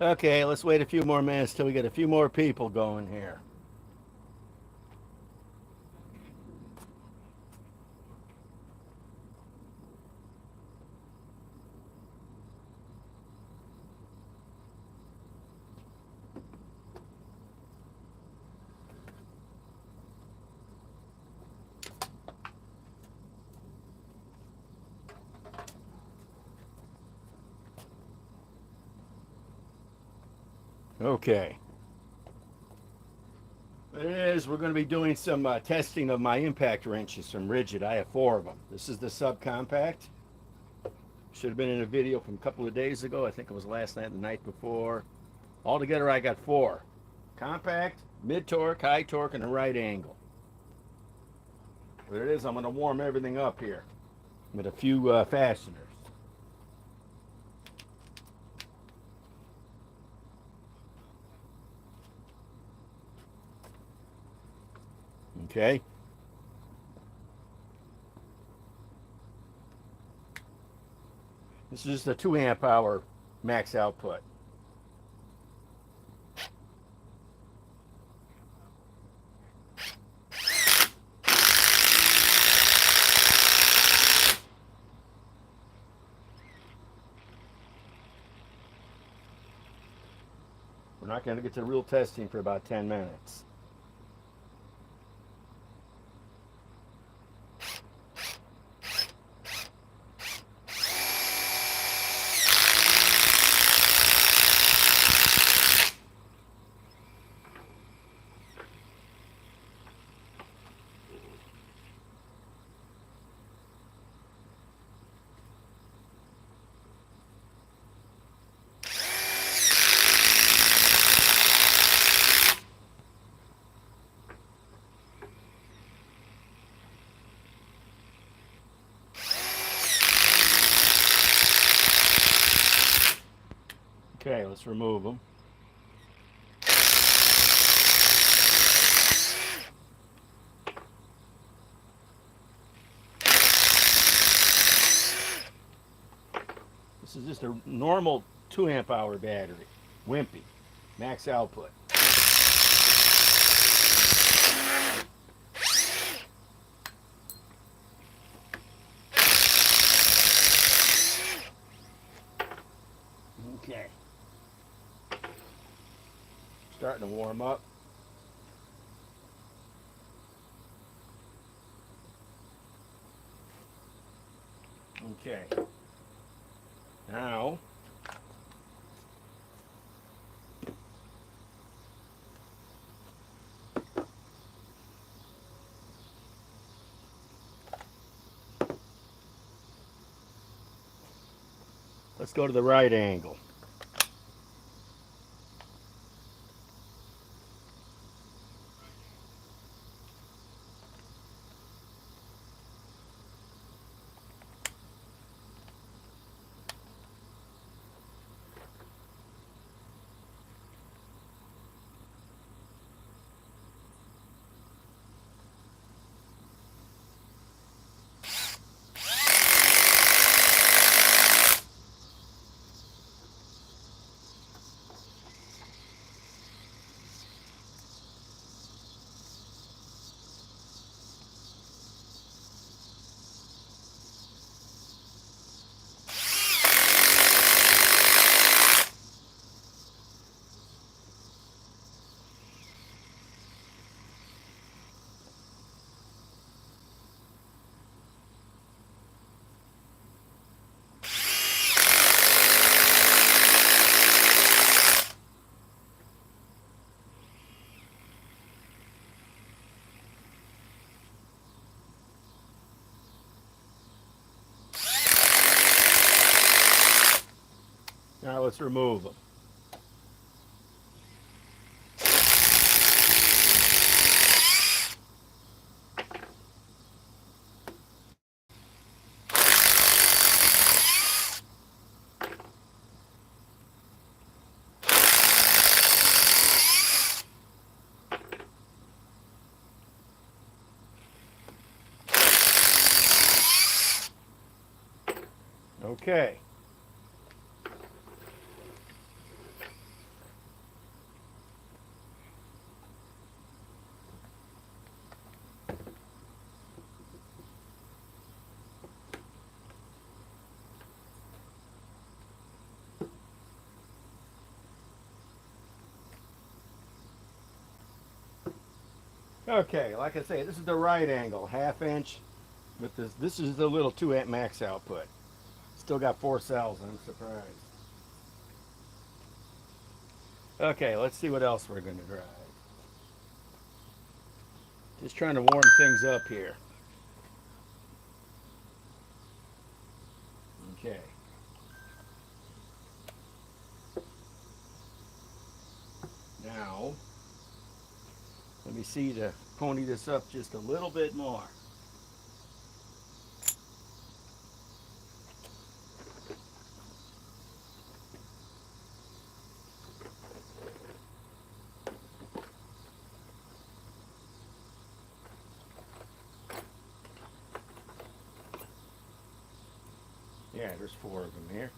Okay, let's wait a few more minutes till we get a few more people going here. Okay. It is. We're going to be doing some testing of my impact wrenches from Rigid. I have four of them. This is the Subcompact. Should have been in a video from a couple of days ago. I think it was last night, the night before. Altogether, I got four. Compact, mid torque, high torque, and a right angle. There it is. I'm going to warm everything up here with a few fasteners. Okay. This is just a 2 amp hour max output. We're not going to get to real testing for about 10 minutes. Okay, let's remove them. This is just a normal 2 amp hour battery. Wimpy. Max output. Okay. Starting to warm up. Okay. Now, let's go to the right angle. Now let's remove them. Okay. Okay, like I say, this is the right angle, 1/2 inch. With this, this is the little 2 amp max output. Still got 4 cells. I'm surprised. Okay, let's see what else we're going to drive. Just trying to warm things up here. Okay. Now, let me see to pony this up just a little bit more. Yeah, there's 4 of them here.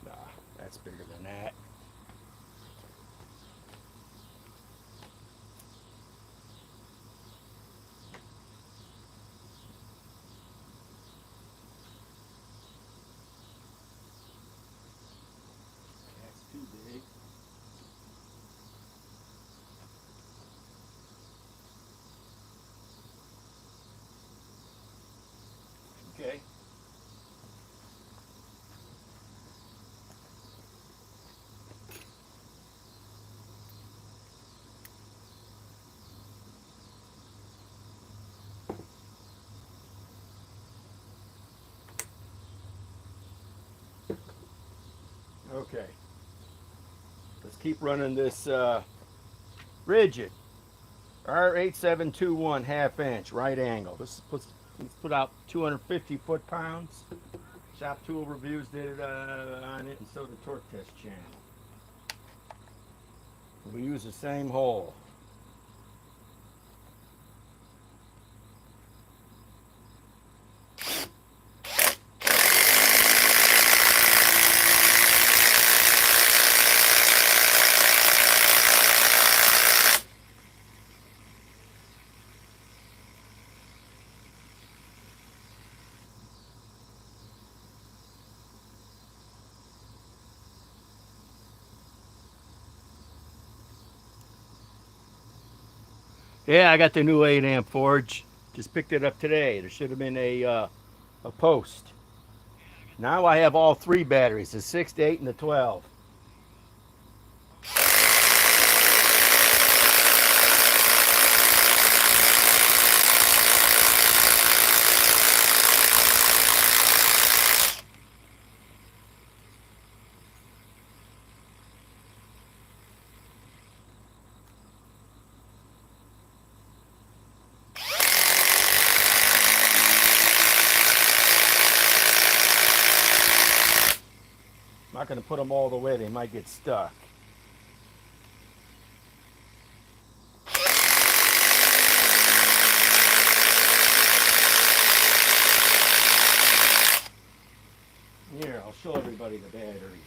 Nah, that's bigger than that. That's too big. Okay. Okay. Let's keep running this rigid R8721 1/2 inch right angle. This puts, let's put out 250 foot-pounds. Shop Tool Reviews did it on it, and so did Torque Test Channel. We use the same hole. Yeah, I got the new 8 amp forge. Just picked it up today. There should have been a post. Now I have all 3 batteries, the 6, the 8, and the 12. I'm not going to put them all the way. They might get stuck. Here, I'll show everybody the batteries.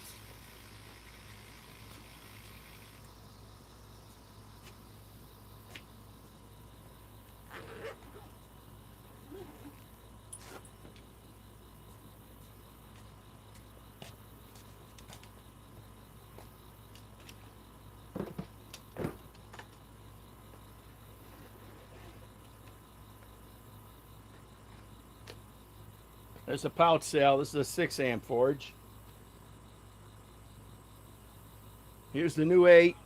There's a pouch cell. This is a 6 amp forge. Here's the new 8.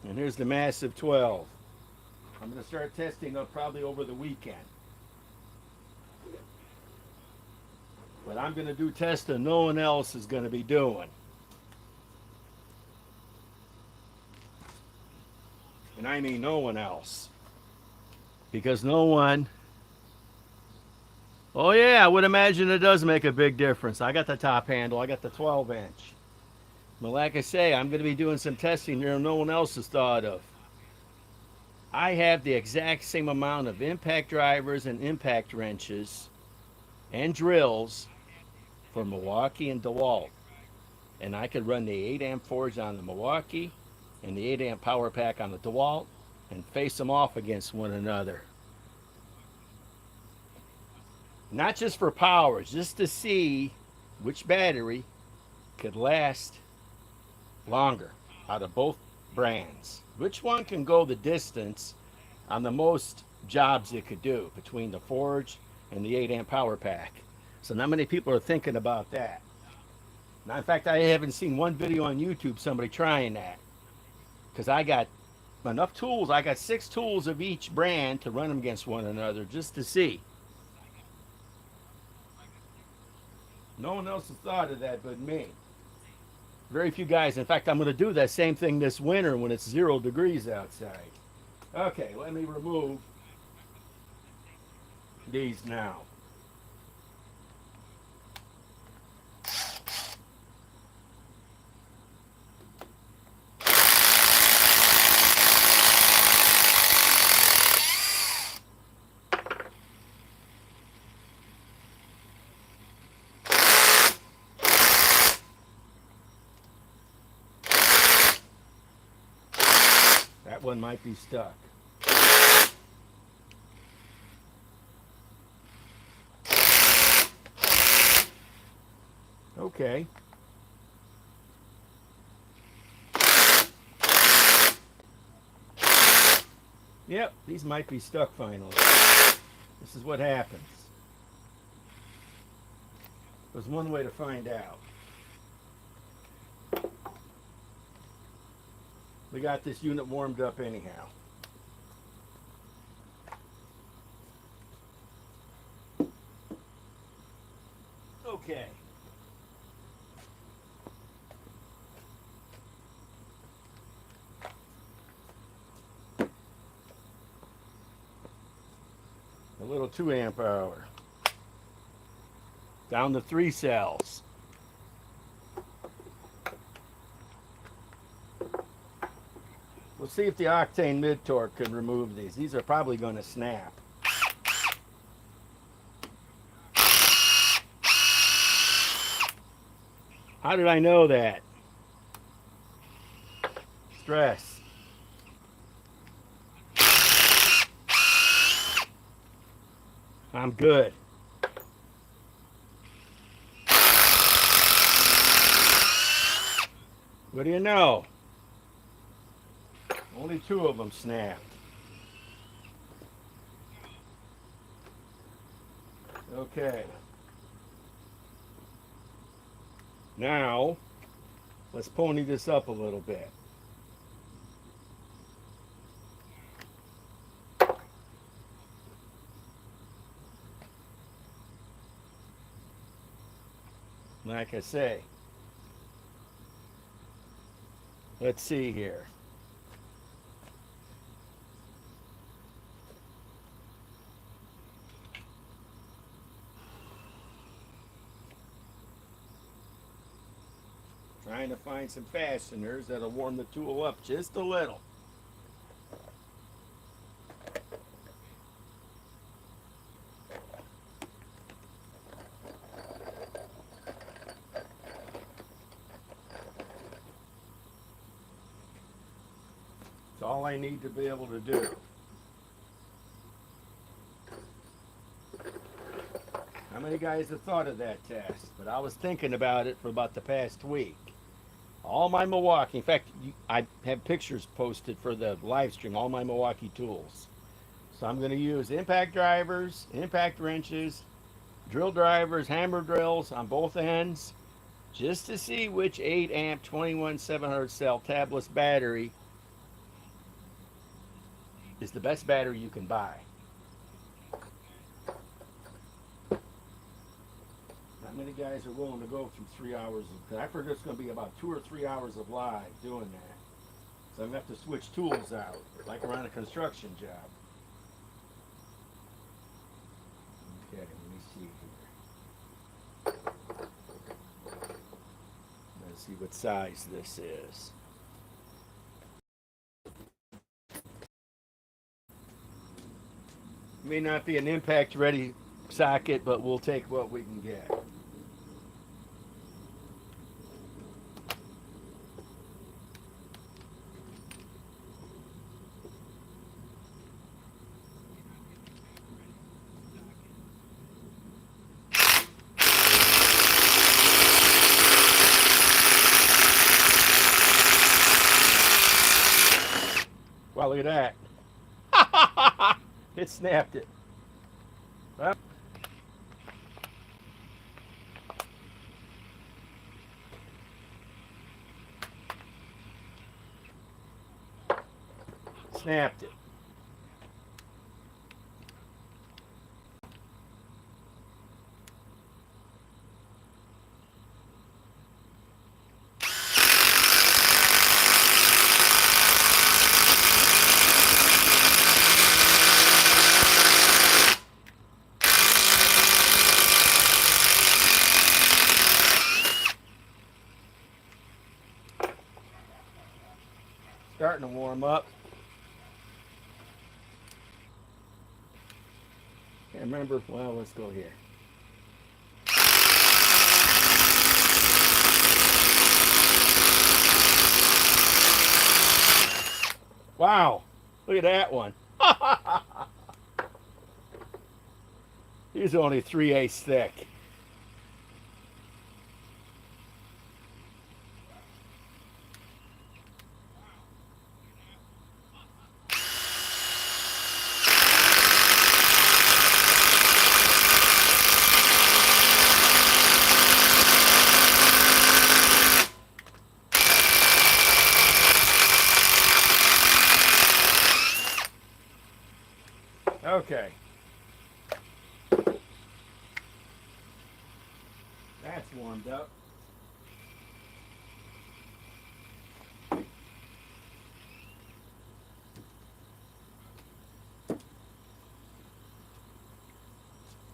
And here's the massive 12. I'm going to start testing them probably over the weekend. But I'm going to do testing no one else is going to be doing. And I mean no one else. Because no one... Oh yeah, I would imagine it does make a big difference. I got the top handle. I got the 12 inch. But like I say, I'm going to be doing some testing there no one else has thought of. I have the exact same amount of impact drivers and impact wrenches and drills for Milwaukee and DeWalt. And I could run the 8 amp forge on the Milwaukee and the 8 amp power pack on the DeWalt and face them off against one another. Not just for power, just to see which battery could last longer out of both brands. Which one can go the distance on the most jobs it could do between the forge and the 8 amp power pack. So not many people are thinking about that. Now, in fact, I haven't seen one video on YouTube somebody trying that, because I got enough tools. I got 6 tools of each brand to run them against one another just to see. No one else has thought of that but me. Very few guys. In fact, I'm going to do that same thing this winter when it's 0 degrees outside. Okay, let me remove these now. That one might be stuck. Okay. Yep, these might be stuck finally. This is what happens. There's one way to find out. We got this unit warmed up anyhow. Okay. A little 2 amp hour. Down to 3 cells. We'll see if the octane mid-torque can remove these. These are probably going to snap. How did I know that? Stress. I'm good. What do you know? Only 2 of them snapped. Okay. Now, let's pony this up a little bit. Like I say, let's see here. Trying to find some fasteners that'll warm the tool up just a little. It's all I need to be able to do. How many guys have thought of that test? But I was thinking about it for about the past week. All my Milwaukee, in fact, I have pictures posted for the live stream, all my Milwaukee tools. So I'm going to use impact drivers, impact wrenches, drill drivers, hammer drills on both ends, just to see which 8 amp 21700 cell tabless battery is the best battery you can buy. Not many guys are willing to go through 3 hours of, I figured it's going to be about 2 or 3 hours of live doing that. So I'm going to have to switch tools out, like around a construction job. Okay, let me see here. Let's See what size this is. May not be an impact ready socket, but we'll take what we can get. Wow, look at that. It snapped it. Well, snapped it. Starting to warm up. Can't remember. Well, let's go here. Wow, look at that one. He's only 3/8 thick. Okay. That's warmed up.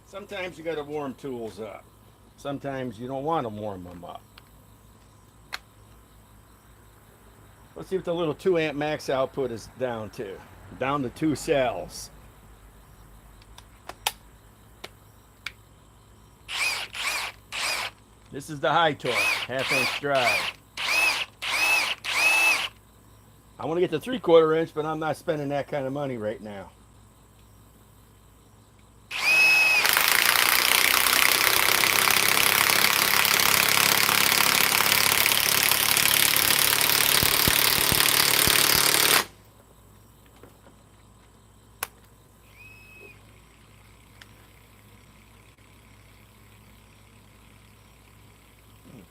Sometimes you got to warm tools up. Sometimes you don't want to warm them up. Let's see what the little 2 amp max output is down to. Down to 2 cells. This is the high torque, 1/2 inch drive. I want to get to 3/4 inch, but I'm not spending that kind of money right now.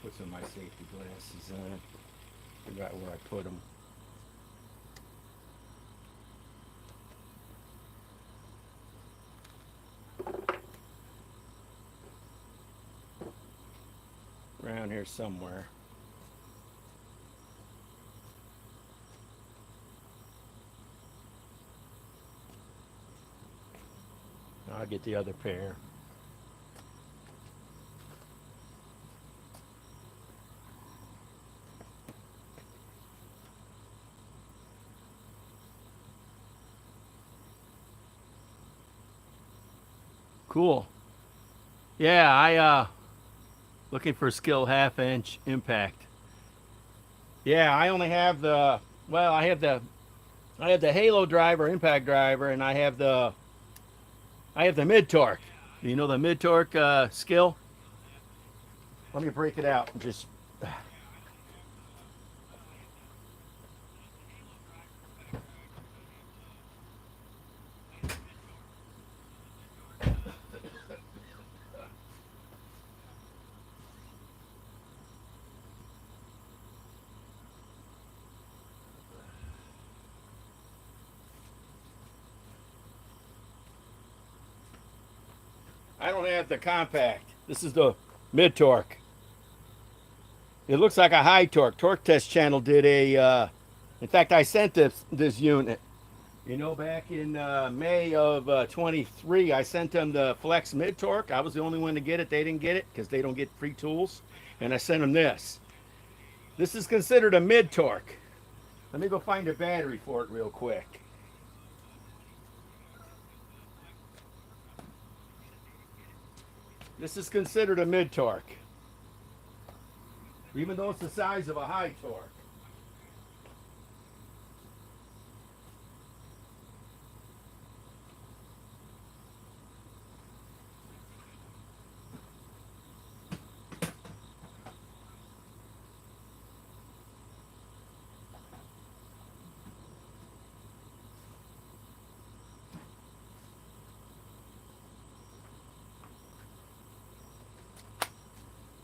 Put some of my safety glasses on. Forgot where I put them. Around here somewhere. I'll get the other pair. Cool. Yeah, I looking for Skil 1/2 inch impact. Yeah, I only have the I have the Halo driver, impact driver, and I have the mid torque. You know the mid torque Skil? Let me break it out and just I don't have the compact. This is the mid torque. It looks like a high torque. Torque Test Channel did a. In fact, I sent this unit. You know, back in May of 23, I sent them the Flex mid torque. I was the only one to get it. They didn't get it because they don't get free tools. And I sent them this. This is considered a mid-torque. Let me go find a battery for it real quick. This is considered a mid-torque, even though it's the size of a high torque.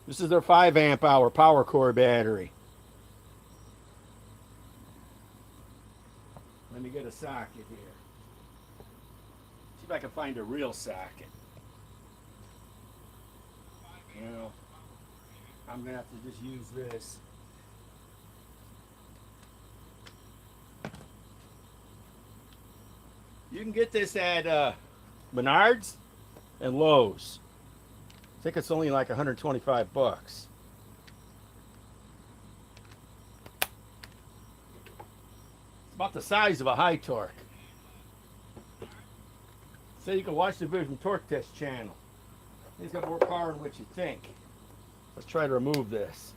This is their 5 amp hour power core battery. Let me get a socket here. See if I can find a real socket. You know, I'm gonna have to just use this. You can get this at Menards and Lowe's. I think it's only like 125 bucks. It's about the size of a high torque. So you can watch the video from Torque Test channel. He's got more power than what you think. Let's try to remove this.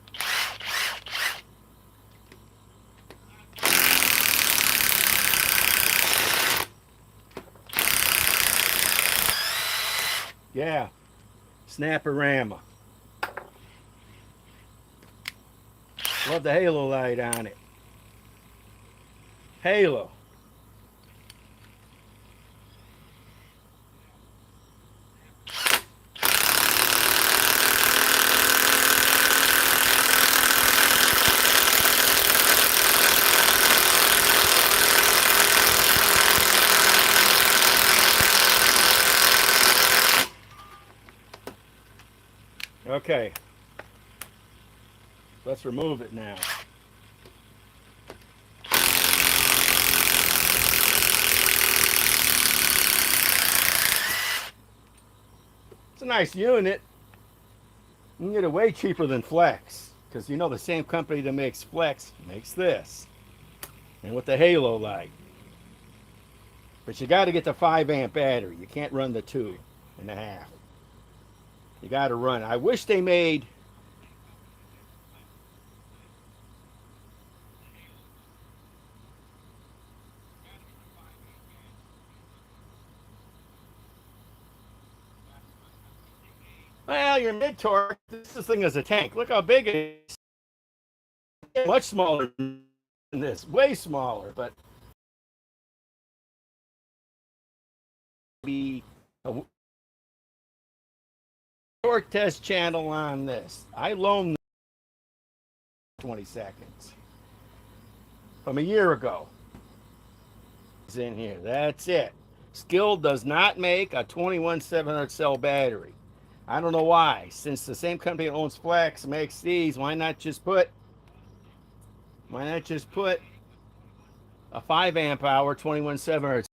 Yeah, Snap-a-rama. Love the halo light on it. Halo. Okay, let's remove it now. It's a nice unit. You can get it way cheaper than Flex, because you know the same company that makes Flex makes this, and with the halo light. But you got to get the 5 amp battery. You can't run the 2.5. You got to run. I wish they made well, your mid torque. This thing is a tank. Look how big it is. Much smaller than this. Way smaller, but be a torque test channel on this. I loaned 20 seconds from a year ago. It's in here. That's it. Skil does not make a 21,700 cell battery. I don't know why. Since the same company that owns Flex makes these, why not just put a 5 amp hour 21,700?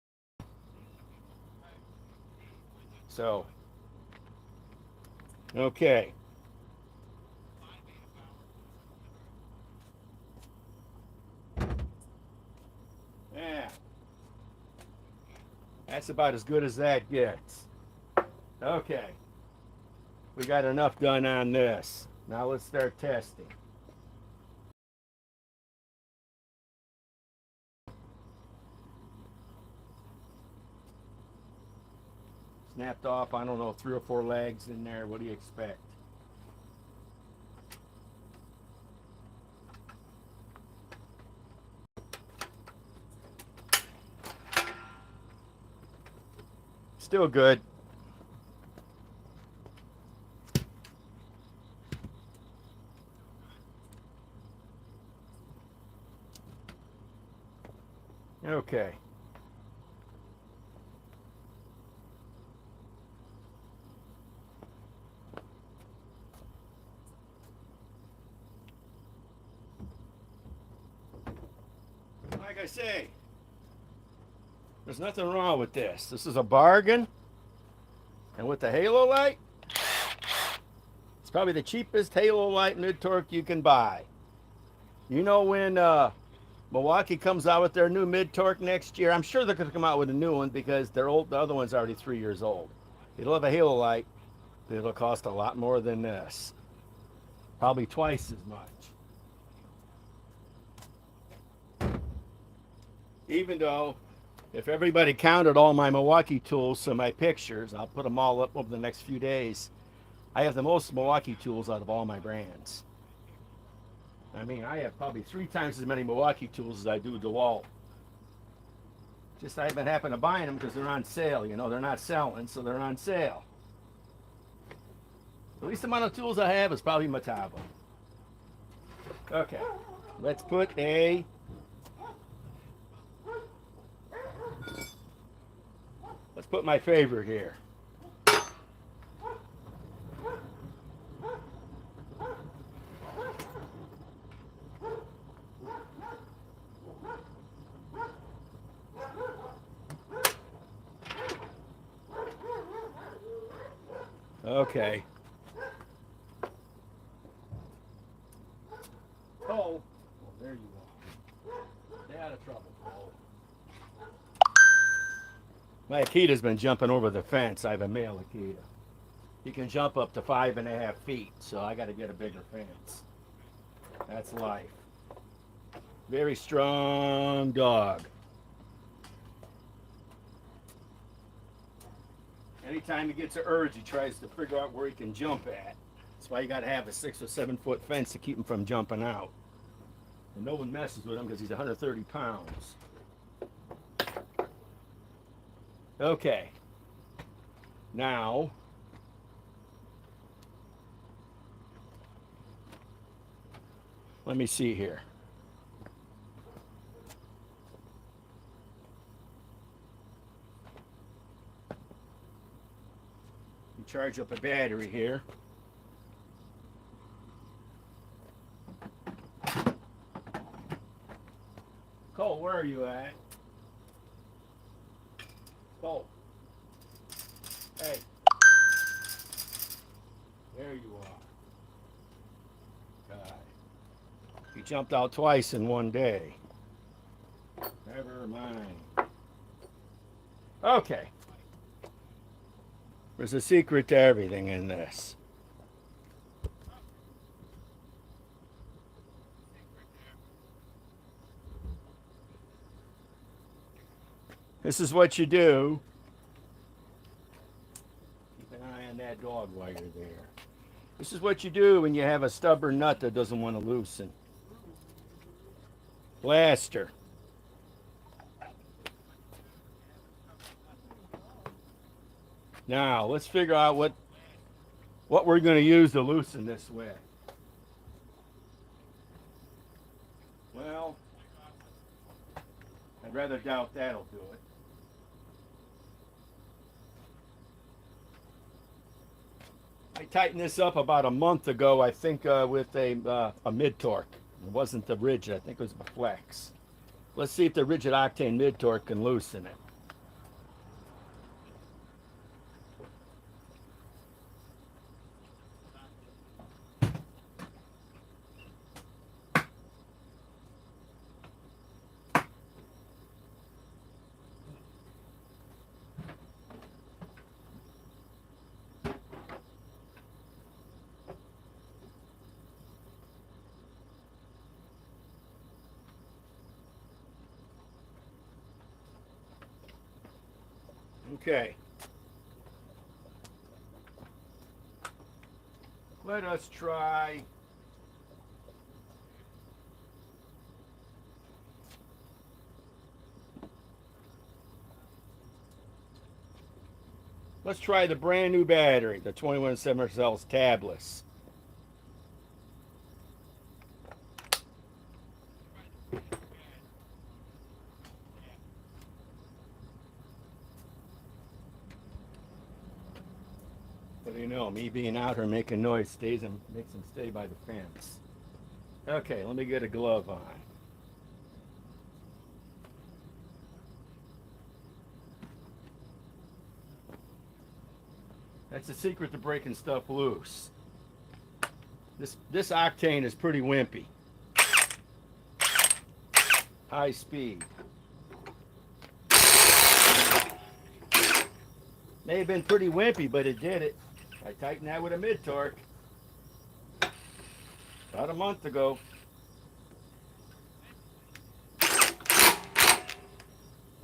So, okay. Yeah. That's about as good as that gets. Okay. We got enough done on this. Now let's start testing. Snapped off, I don't know, 3 or 4 legs in there. What do you expect? Still good. Okay. Like I say, there's nothing wrong with this. This is a bargain. And with the halo light, it's probably the cheapest halo light mid-torque you can buy. You know when Milwaukee comes out with their new mid-torque next year, I'm sure they're going to come out with a new one because their old, the other one's already 3 years old. It'll have a halo light, but it'll cost a lot more than this. Probably twice as much. Even though, if everybody counted all my Milwaukee tools, so my pictures, I'll put them all up over the next few days. I have the most Milwaukee tools out of all my brands. I mean, I have probably 3 times as many Milwaukee tools as I do DeWalt. Just I haven't happened to buying them because they're on sale. You know, they're not selling, so they're on sale. The least amount of tools I have is probably Metabo. Okay, let's put my favorite here. Okay. Cole, well, there you are. Stay out of trouble, Cole. My Akita's been jumping over the fence. I have a male Akita. He can jump up to 5.5 feet, so I got to get a bigger fence. That's life. Very strong dog. Anytime he gets an urge, he tries to figure out where he can jump at. That's why you got to have a 6 or 7 foot fence to keep him from jumping out. And no one messes with him because he's 130 pounds. Okay. Now, let me see here. You charge up a battery here. Cole, where are you at? Cole. Hey. There you are. God. He jumped out twice in one day. Never mind. Okay. There's a secret to everything in this. This is what you do. Keep an eye on that dog while you're there. This is what you do when you have a stubborn nut that doesn't want to loosen. Blaster. Now, let's figure out what we're going to use to loosen this with. Well, I'd rather doubt that'll do it. I tightened this up about a month ago, I think, with a mid-torque. It wasn't the rigid, I think it was the flex. Let's see if the rigid octane mid-torque can loosen it. Okay. Let us try the brand new battery, the 21 cells tabless. What do you know? Me being out here making noise makes them stay by the fence. Okay, let me get a glove on. That's the secret to breaking stuff loose. This octane is pretty wimpy. high speed. May have been pretty wimpy, but it did it. I tightened that with a mid-torque about a month ago.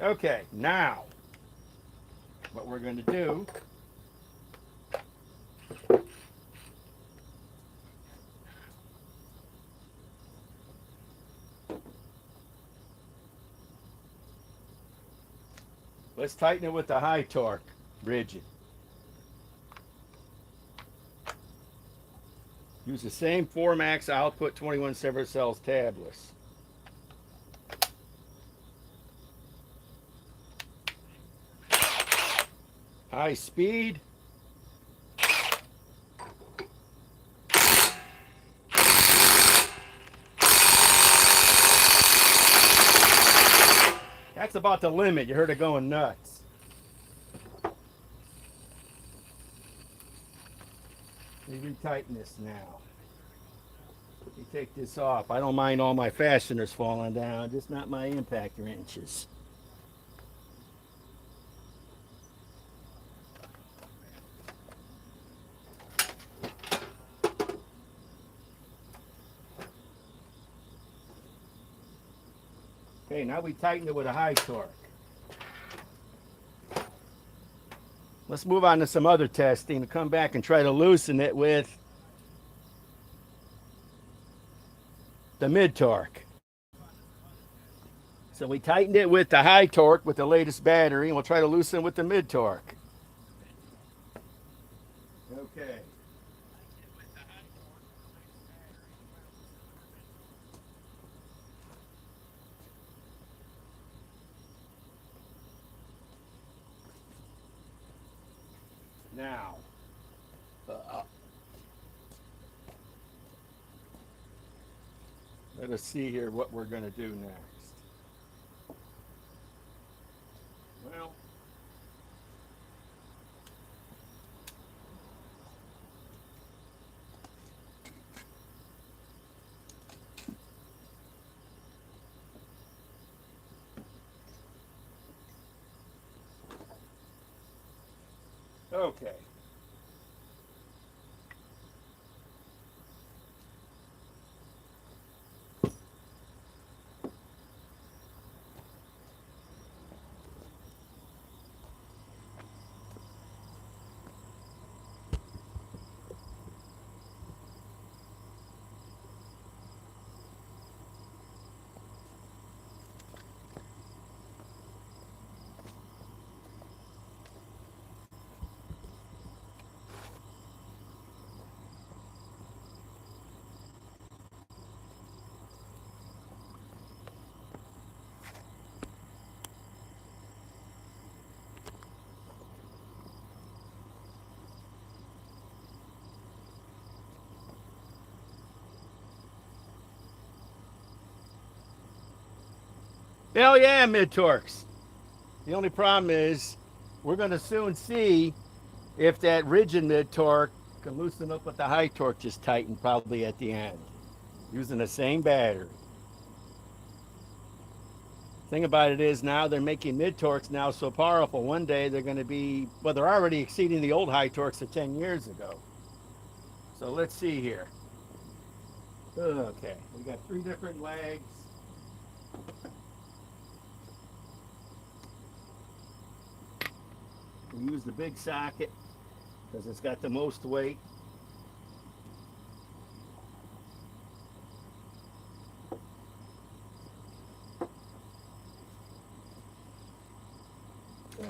Okay, now what we're going to do, let's tighten it with the high torque rigid. Use the same 4max output 21 separate cells tabless. High speed. That's about the limit. You heard it going nuts. Let me retighten this now. Let me take this off. I don't mind all my fasteners falling down, just not my impact wrenches. Okay, now we tighten it with a high torque. Let's move on to some other testing to come back and try to loosen it with the mid torque. So we tightened it with the high torque with the latest battery, and we'll try to loosen it with the mid torque. Okay. Now, let us see here what we're going to do next. Well, okay. Hell yeah, mid torques. The only problem is we're going to soon see if that rigid mid torque can loosen up with the high torque just tightened probably at the end using the same battery. Thing about it is now they're making mid torques now so powerful. One day they're going to be, well, they're already exceeding the old high torques of 10 years ago. So let's see here. Okay, we got 3 different legs. We use the big socket because it's got the most weight.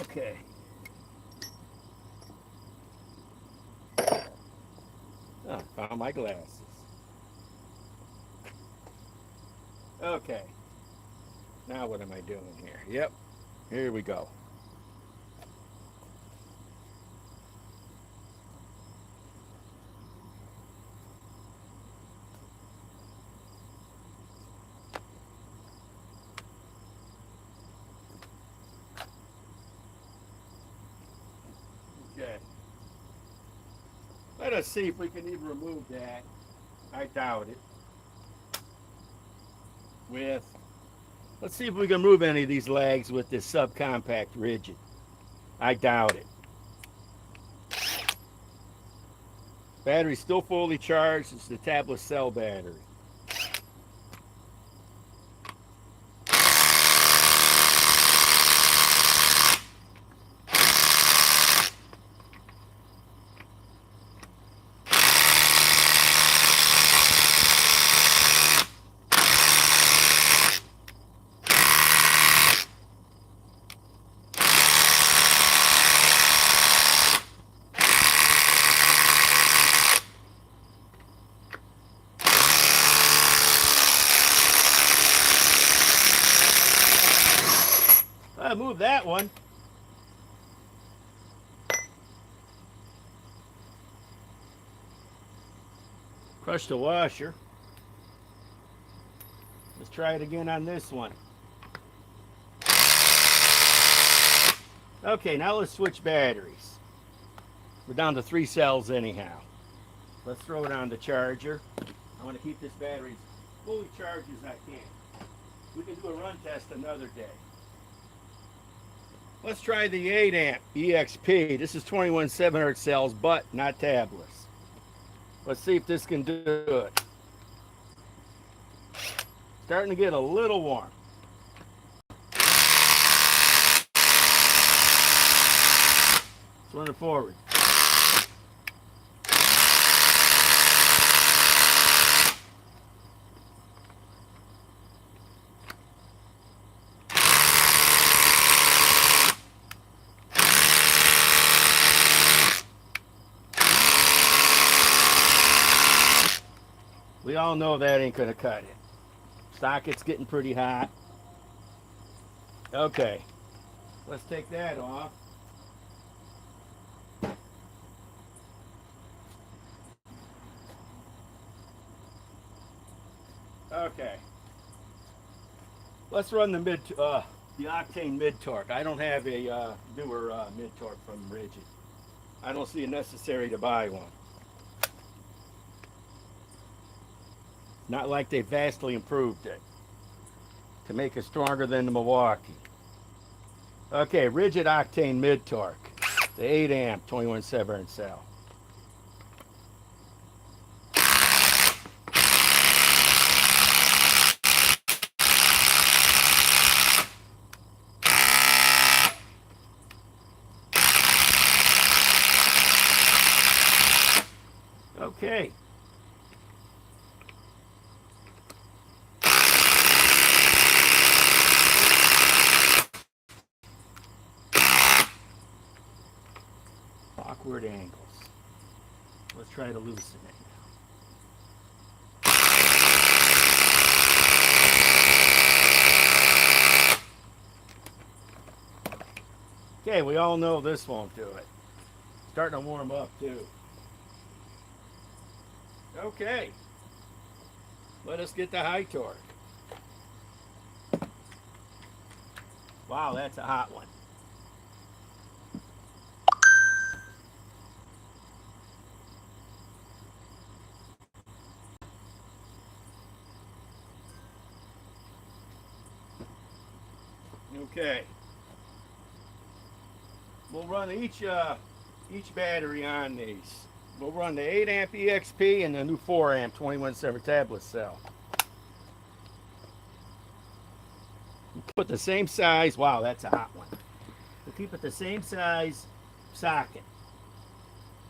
Okay. Oh, found my glasses. Okay. Now what am I doing here? Yep. Here we go. Okay. Let us see if we can even remove that. I doubt it. With Let's see if we can move any of these legs with this subcompact rigid. I doubt it. Battery's still fully charged. It's the tablet cell battery. Move that one. Crush the washer. Let's try it again on this one. Okay, now let's switch batteries. We're down to 3 cells anyhow. Let's throw it on the charger. I want to keep this battery as fully charged as I can. We can do a run test another day. Let's try the 8 amp EXP. This is 21/700 cells, but not tablets. Let's see if this can do it. Starting to get a little warm. Let's run it forward. We all know that ain't gonna cut it. Socket's getting pretty hot. Okay, let's take that off. Okay, let's run the octane mid torque. I don't have a newer mid torque from Rigid. I don't see it necessary to buy one. Not like they vastly improved it to make it stronger than the Milwaukee. Okay, Rigid octane mid torque, the 8 amp 21/700 cell. Okay. Awkward angles. Let's try to loosen it now. Okay, we all know this won't do it. Starting to warm up too. Okay, let us get the high torque. Wow, that's a hot one. Okay, we'll run each battery on these. We'll run the 8 amp EXP and the new 4 amp 21/7 tablet cell. Put the same size. Wow, that's a hot one. We'll keep it the same size socket.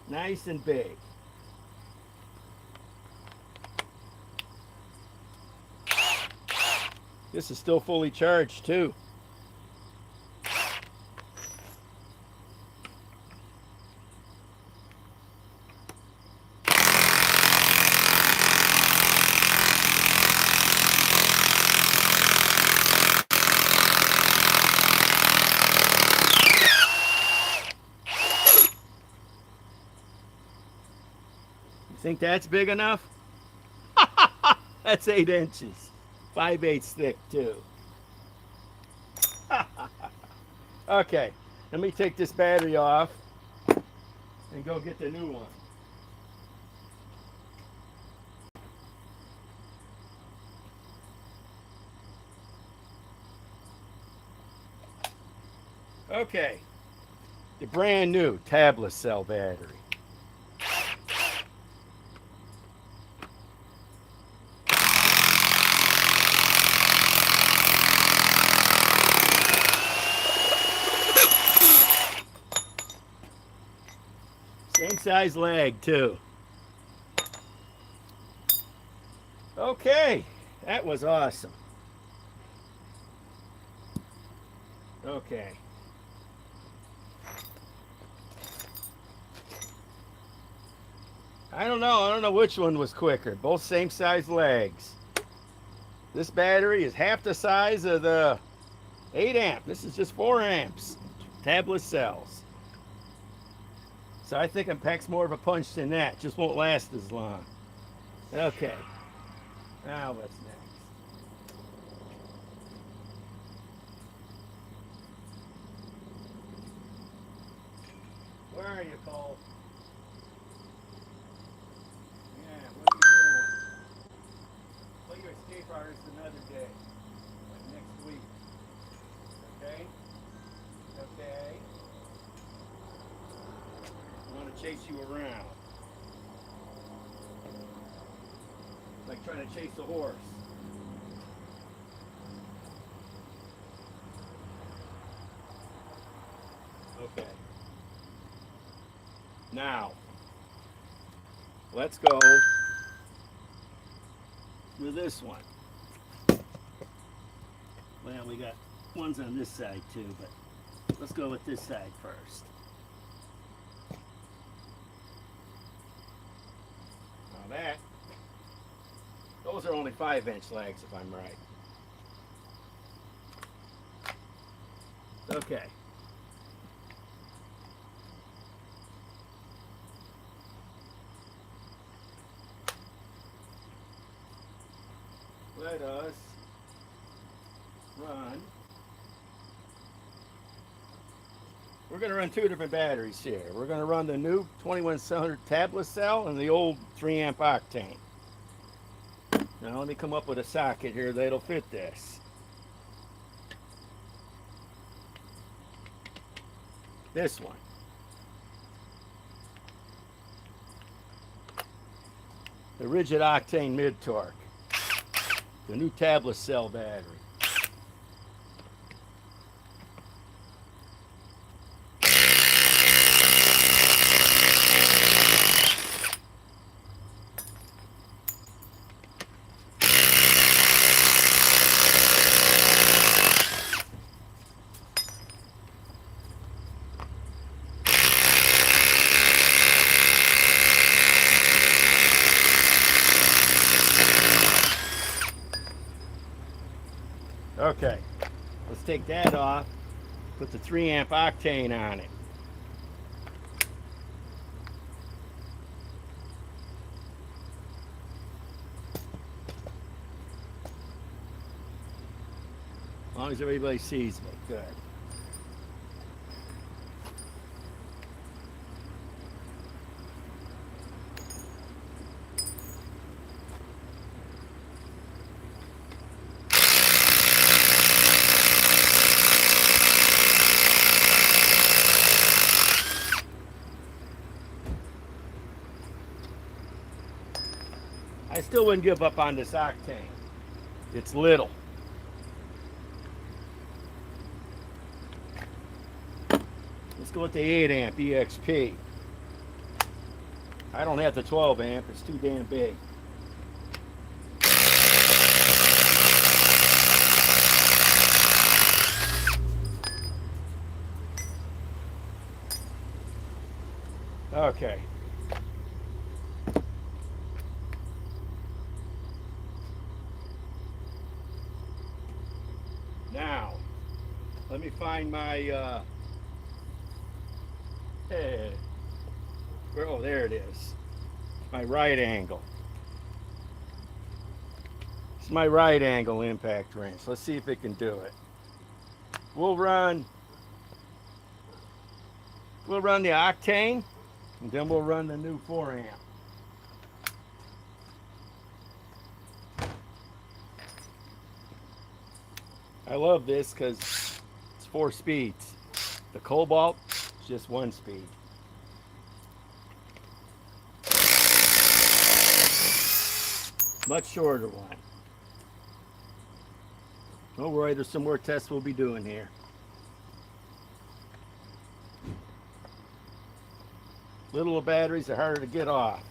Nice and big. This is still fully charged too. Think that's big enough? That's 8 inches. 5/8 thick too. Okay, let me take this battery off and go get the new one. Okay, the brand new tablet cell battery. Same size lag too. Okay, that was awesome. Okay. I don't know. I don't know which one was quicker. Both same size legs. This battery is half the size of the 8 amp. This is just 4 amps. Tablet cells. So I think it packs more of a punch than that. Just won't last as long. Okay. Now what's next? Where are you, Cole? Yeah, what are you doing? Play your escape artist another day. Like next week. Okay? Okay. I want to chase you around. Like trying to chase a horse. Okay. Now, let's go to this one. Well, we got ones on this side too, but let's go with this side first. Now that, those are only 5-inch legs if I'm right. Okay. Let us run. We're going to run 2 different batteries here. We're going to run the new 2100 tablet cell and the old 3 amp octane. Now let me come up with a socket here that'll fit this. This one. The rigid octane mid torque. The new tablet cell battery. Okay, let's take that off, put the 3 amp octane on it. As long as everybody sees me, good. I still wouldn't give up on this octane. It's little. Let's go with the 8 amp EXP. I don't have the 12 amp, it's too damn big. Okay. Now, let me find my, oh, there it is. My right angle. It's my right angle impact wrench. Let's see if it can do it. We'll run the octane, and then we'll run the new 4 amp. I love this because it's 4 speeds. The Cobalt is just 1 speed. Much shorter one. Don't worry, there's some more tests we'll be doing here. Little batteries are harder to get off.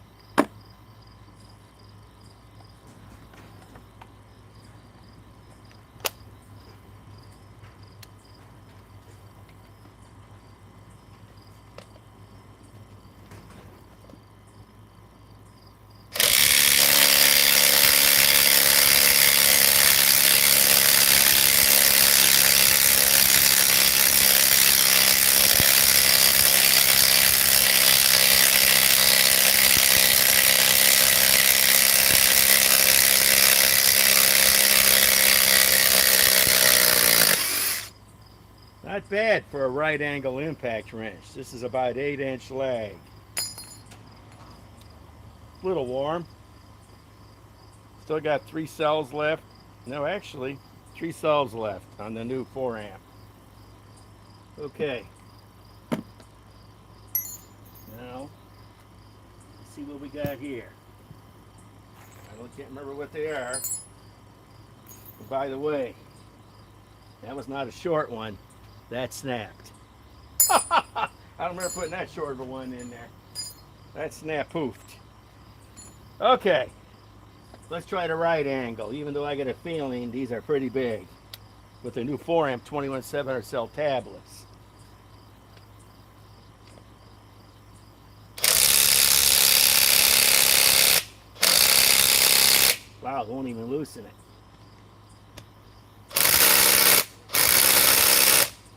Not bad for a right angle impact wrench. This is about 8-inch lag. A little warm. Still got 3 cells left. No, actually, 3 cells left on the new 4 amp. Okay. Now, let's see what we got here. Can't remember what they are. But by the way, that was not a short one. That snapped. I don't remember putting that short of a one in there. That snap poofed. Okay, let's try the right angle, even though I get a feeling these are pretty big with the new 4 amp 21700 cell tablets. Wow, it won't even loosen it.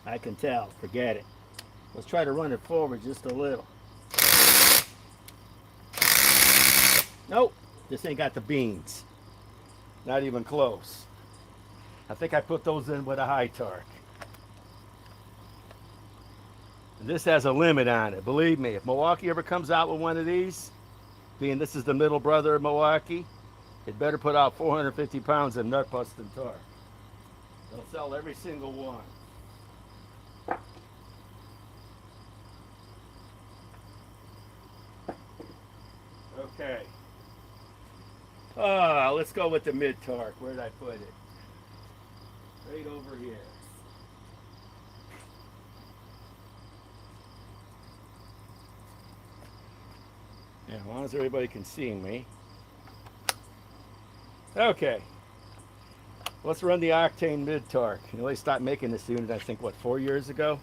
I can tell, forget it. Let's try to run it forward just a little. Nope, this ain't got the beans. Not even close. I think I put those in with a high torque. And this has a limit on it, believe me. If Milwaukee ever comes out with one of these, being this is the middle brother of Milwaukee, it better put out 450 pounds of nut busting torque. They'll sell every single one. Okay. Let's go with the mid torque. Where did I put it? Right over here. Yeah, as long as everybody can see me. Okay. Let's run the octane mid torque. You know, they stopped making this unit, I think, what, 4 years ago?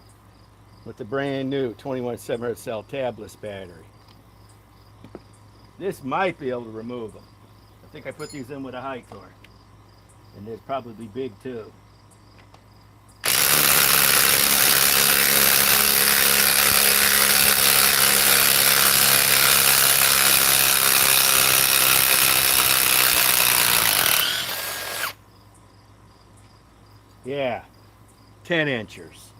With the brand new 21700 cell tabless battery. This might be able to remove them. I think I put these in with a high torque. And they'd probably be big too. Yeah, 10 inchers.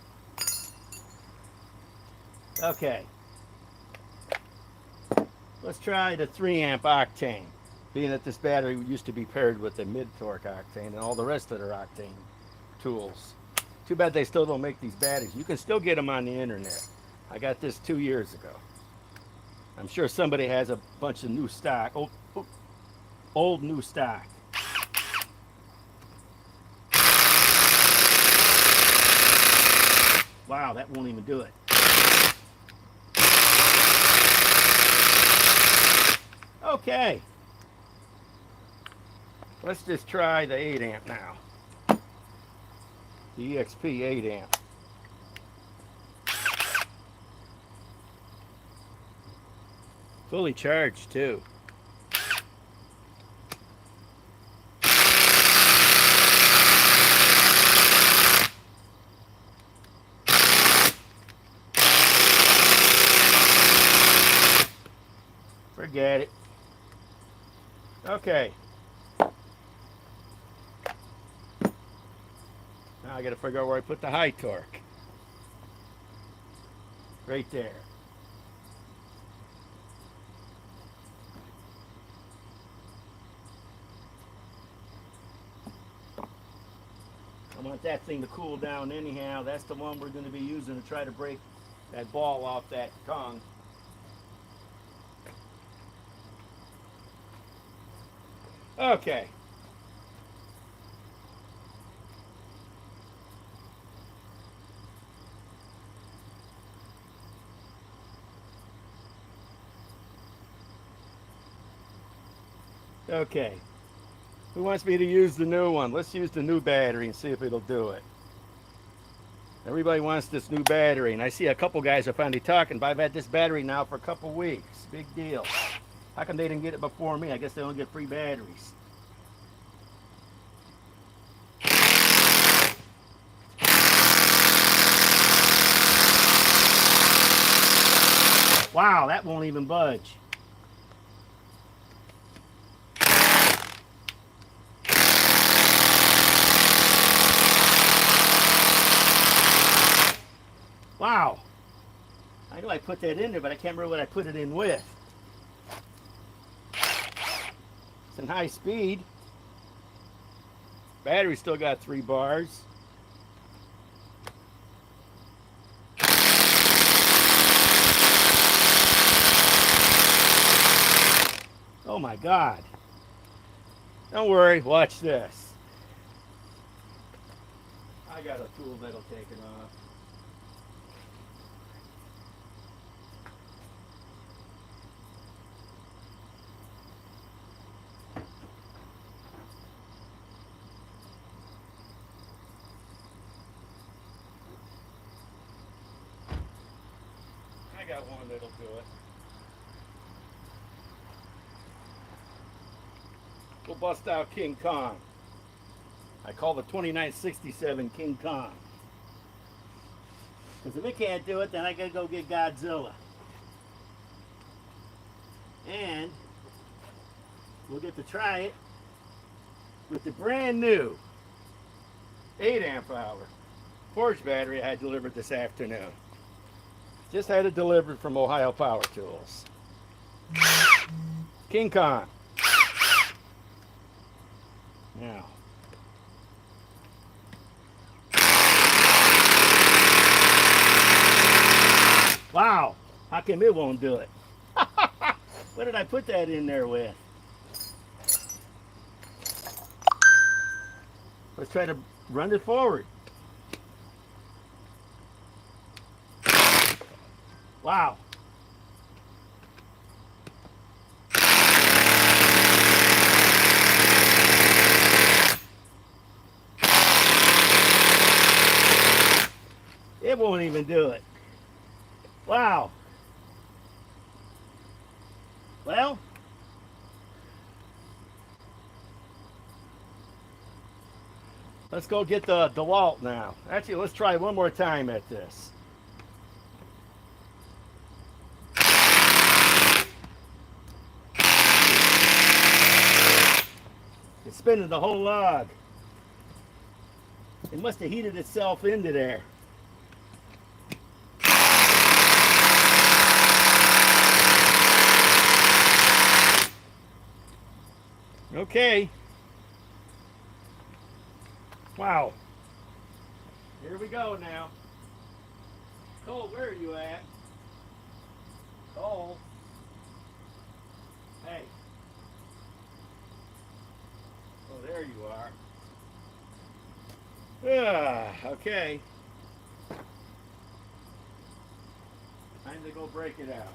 Okay. Let's try the 3 amp octane, being that this battery used to be paired with the mid-torque octane and all the rest of their octane tools. Too bad they still don't make these batteries. You can still get them on the internet. I got this 2 years ago. I'm sure somebody has a bunch of new stock, old new stock. Wow, that won't even do it. Okay, let's just try the 8 amp now. The EXP 8 amp. Fully charged too. Forget it. Okay. Now I got to figure out where I put the high torque. Right there. want that thing to cool down anyhow. That's the one we're going to be using to try to break that ball off that tongue. Okay. Okay. Who wants me to use the new one? Let's use the new battery and see if it'll do it. Everybody wants this new battery, and I see a couple guys are finally talking, but I've had this battery now for a couple weeks. Big deal. How come they didn't get it before me? I guess they don't get free batteries. Wow, that won't even budge. Wow. I know I put that in there, but I can't remember what I put it in with. It's in high speed. Battery still got 3 bars. Oh my God. Don't worry, watch this. I got a tool that'll take it off. I got one that'll do it. We'll bust out King Kong. I call the 2967 King Kong. Because if it can't do it, then I gotta go get Godzilla. And we'll get to try it with the brand new 8 amp hour Forge battery I had delivered this afternoon. Just had it delivered from Ohio Power Tools. King Kong. Now. Wow, how come it won't do it? What did I put that in there with? Let's try to run it forward. Wow. It won't even do it. Wow. Well, let's go get the DeWalt now. Actually, let's try one more time at this. It's spinning the whole log. It must have heated itself into there. Okay. Wow. Here we go now. Cole, where are you at? Cole. Hey. Oh, there you are. Okay. Time to go break it out.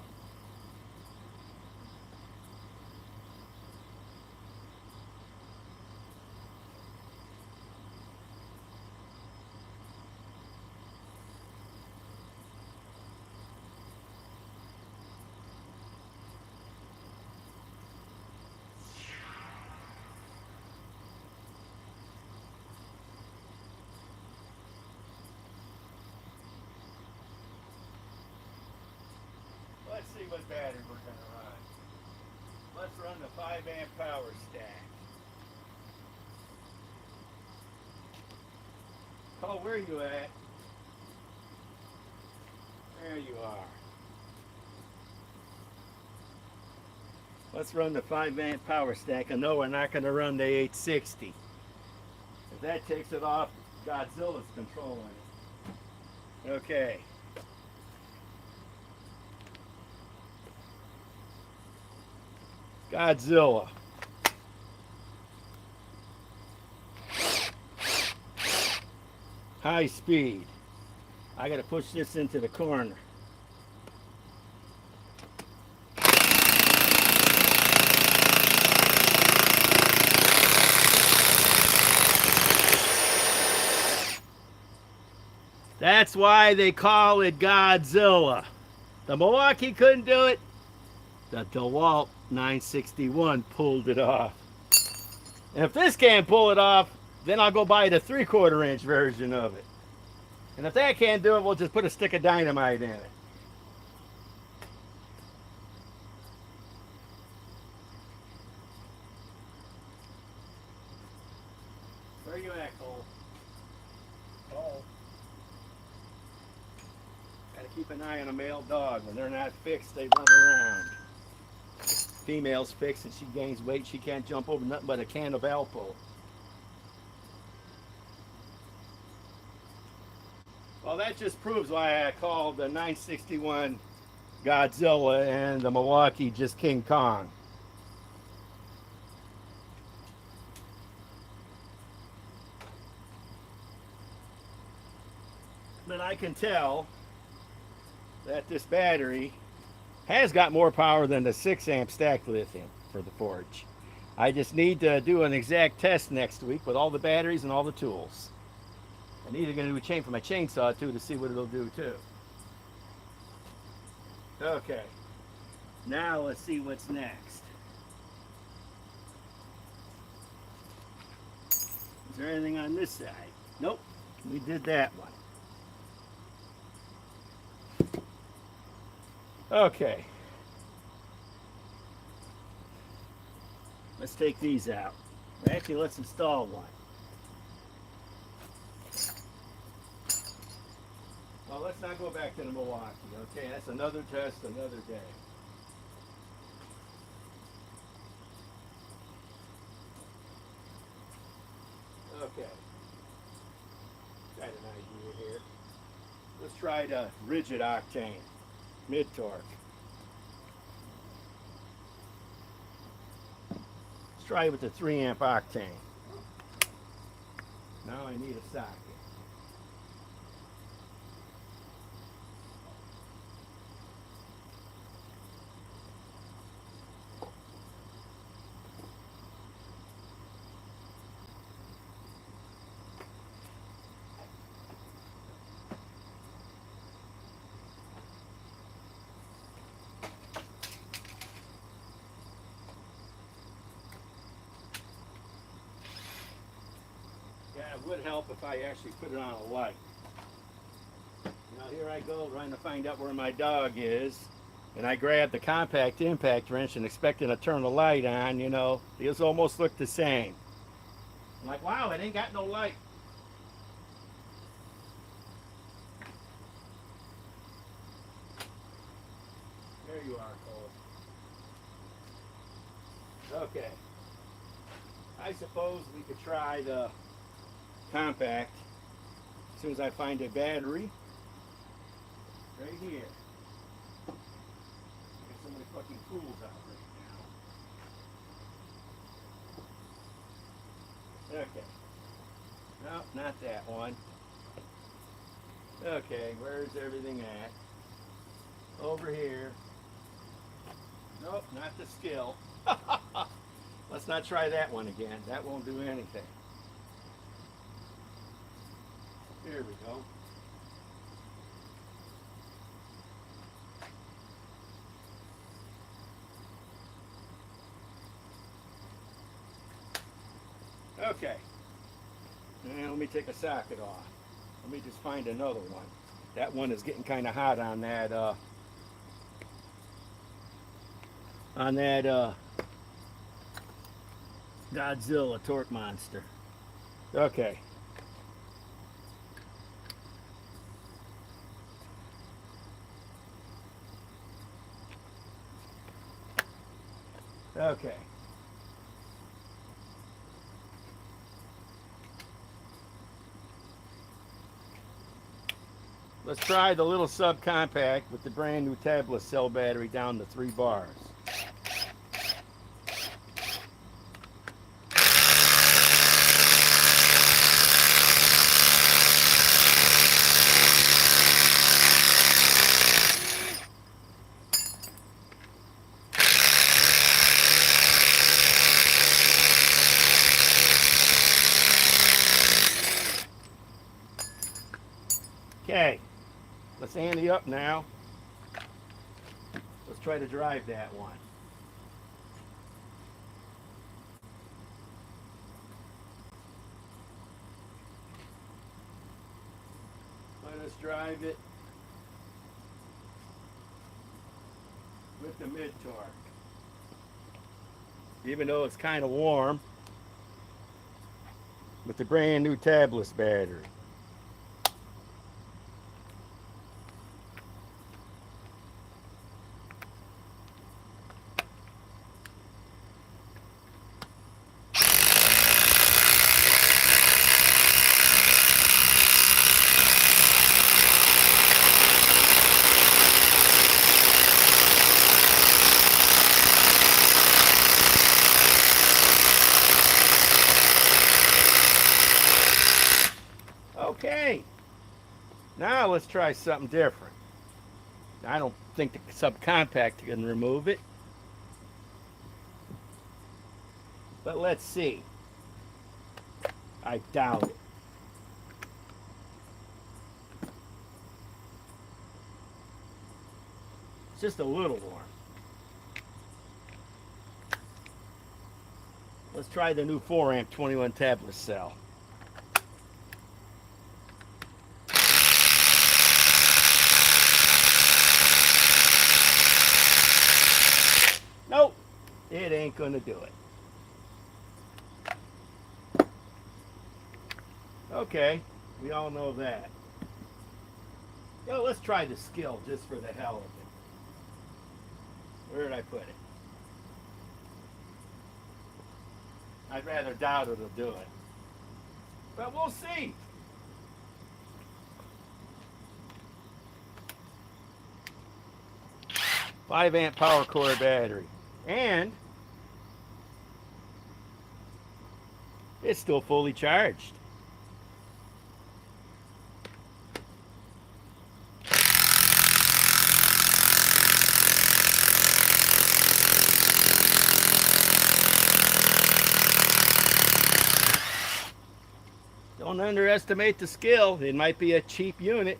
Let's see what battery we're going to run. Let's run the 5 amp power stack. Cole, where are you at? There you are. Let's run the 5 amp power stack. I know we're not going to run the 860. If that takes it off, Godzilla's controlling it. Okay. Godzilla. High speed. I gotta push this into the corner. That's why they call it Godzilla. The Milwaukee couldn't do it. The DeWalt 961 pulled it off. And if this can't pull it off, then I'll go buy the 3/4 inch version of it. And if that can't do it, we'll just put a stick of dynamite in it. Where are you at, Cole? Cole. Gotta keep an eye on a male dog. When they're not fixed, they run around. Female's fixed and she gains weight. She can't jump over nothing but a can of Alpo. Well, that just proves why I called the 961 Godzilla and the Milwaukee just King Kong. But I can tell that this battery has got more power than the 6 amp stacked lithium for the forge. I just need to do an exact test next week with all the batteries and all the tools. I'm either going to do a chain for my chainsaw too to see what it'll do too. Okay, now let's see what's next. Is there anything on this side? Nope, we did that one. Okay. Let's take these out. Actually, let's install one. Well, let's not go back to the Milwaukee, okay? That's another test, another day. Okay. Got an idea here. Let's try the rigid octane, mid-torque. Let's try it with the 3 amp octane. Now I need a socket. It would help if I actually put it on a light. Now here I go trying to find out where my dog is, and I grabbed the compact impact wrench and expecting to turn the light on, you know. These almost look the same. I'm like, wow, it ain't got no light. There you are, Cole. Okay. I suppose we could try the compact as soon as I find a battery right here. Get so many fucking tools out right now. Okay. Nope, not that one. Okay, where's everything at? Over here. Nope, not the Skil. Let's not try that one again. That won't do anything. Here we go. Okay. And let me take a socket off. Let me just find another one. That one is getting kind of hot on that Godzilla torque monster. Okay. Okay. Let's try the little subcompact with the brand new tablet cell battery down to 3 bars. Okay, let's ante up now. Let's try to drive that one. Let us drive it with the mid-torque. Even though it's kind of warm, with the brand new tabless battery. Okay, now let's try something different. I don't think the subcompact can remove it, but let's see. I doubt it. It's just a little warm. Let's try the new 4 amp 21 tablet cell. Nope, it ain't gonna do it. Okay, we all know that. Well, let's try the Skil just for the hell of it. Where did I put it? I'd rather doubt it'll do it. But we'll see. Five amp power core battery. And it's still fully charged. Don't underestimate the Skil. It might be a cheap unit.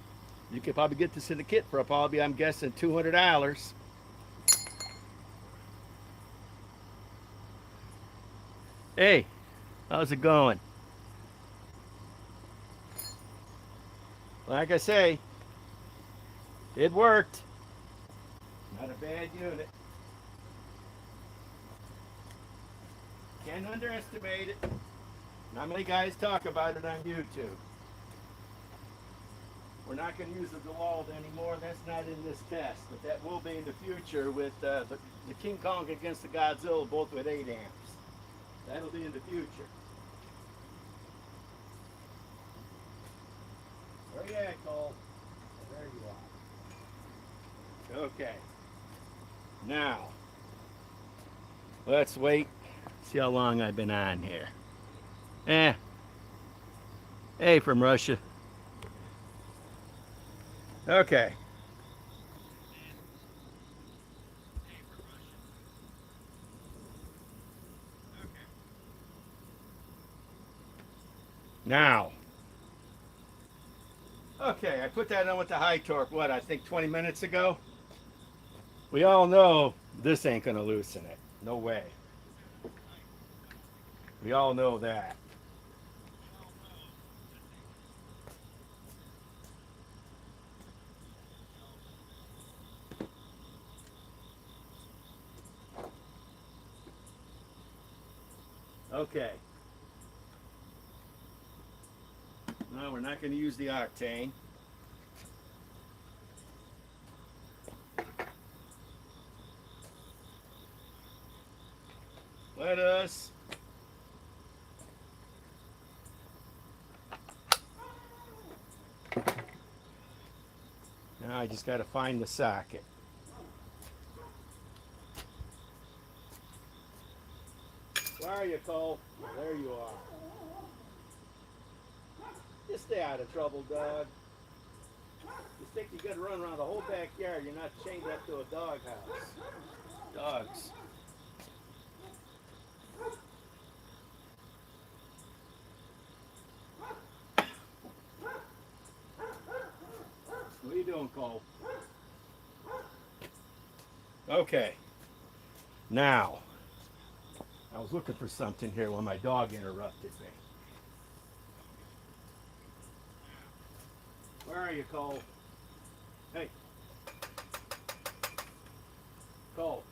You could probably get this in the kit for probably, I'm guessing, $200. Hey, how's it going? Like I say, it worked. Not a bad unit. Can't underestimate it. Not many guys talk about it on YouTube. We're not going to use the DeWalt anymore. That's not in this test, but that will be in the future with the King Kong against the Godzilla, both with 8 amps. That'll be in the future. Where you at, Cole? There you are. Okay. Now, let's wait. See how long I've been on here. Hey, from Russia. Okay. Now. Okay, I put that on with the high torque, what, I think 20 minutes ago? We all know this ain't gonna loosen it. No way. We all know that. Okay. No, we're not going to use the octane. Let us Now I just got to find the socket. Where are you, Cole? Oh, there you are. Just stay out of trouble, dog. You think you could run around the whole backyard, you're not chained up to a dog house. Dogs. What are you doing, Cole? Okay. Now, I was looking for something here when my dog interrupted me. Where are you, Cole? Hey. Cole.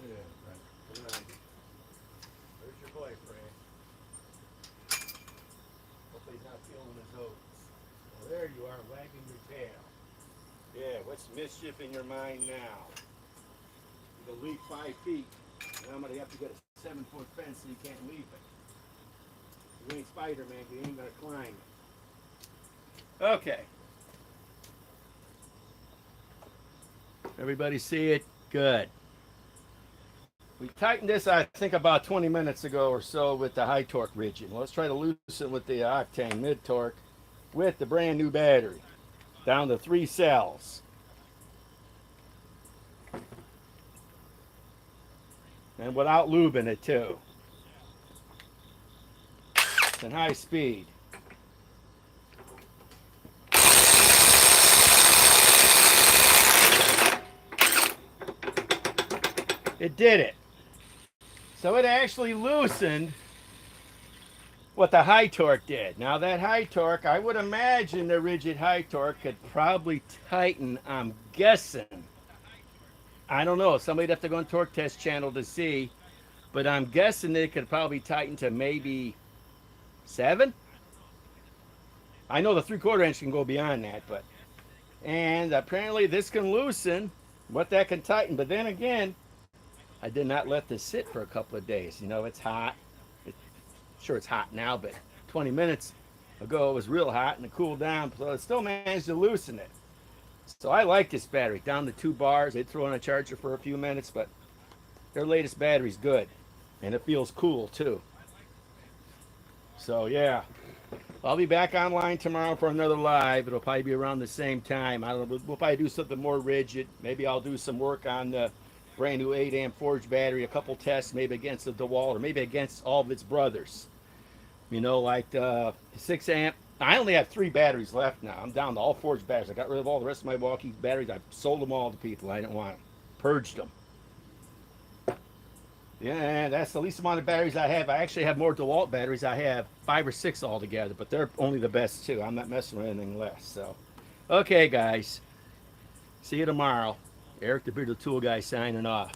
Yeah, right. Where's your boyfriend? Hopefully he's not feeling his oats. Well, there you are, wagging your tail. Yeah, what's mischief in your mind now? You can leap 5 feet, and I'm going to have to get a 7-foot fence so you can't leap it. You ain't Spider-Man, you ain't going to climb it. Okay. Everybody see it? Good. We tightened this, I think, about 20 minutes ago or so with the high torque rigid. Let's try to loosen with the octane mid torque with the brand new battery. Down to 3 cells. And without lubing it too. It's in high speed. It did it. So it actually loosened what the high torque did. Now that high torque, I would imagine the rigid high torque could probably tighten, I'm guessing. I don't know, somebody'd have to go on torque test channel to see, but I'm guessing it could probably tighten to maybe 7. I know the 3/4 inch can go beyond that, but, and apparently this can loosen what that can tighten. But then again, I did not let this sit for a couple of days. You know, it's hot. Sure, it's hot now, but 20 minutes ago it was real hot and it cooled down, so it still managed to loosen it. So I like this battery. Down to 2 bars. They throw in a charger for a few minutes, but their latest battery's good, and it feels cool too. So yeah, I'll be back online tomorrow for another live. It'll probably be around the same time. I don't know. We'll probably do something more rigid. Maybe I'll do some work on the brand new 8-amp forged battery, a couple tests, maybe against the DeWalt or maybe against all of its brothers. You know, like the 6-amp. I only have 3 batteries left now. I'm down to all forged batteries. I got rid of all the rest of my Milwaukee batteries. I sold them all to people. I didn't want them. Purged them. Yeah, that's the least amount of batteries I have. I actually have more DeWalt batteries. I have 5 or 6 altogether, but they're only the best too. I'm not messing with anything less. So, okay, guys. See you tomorrow. Eric the Bearded Tool Guy signing off.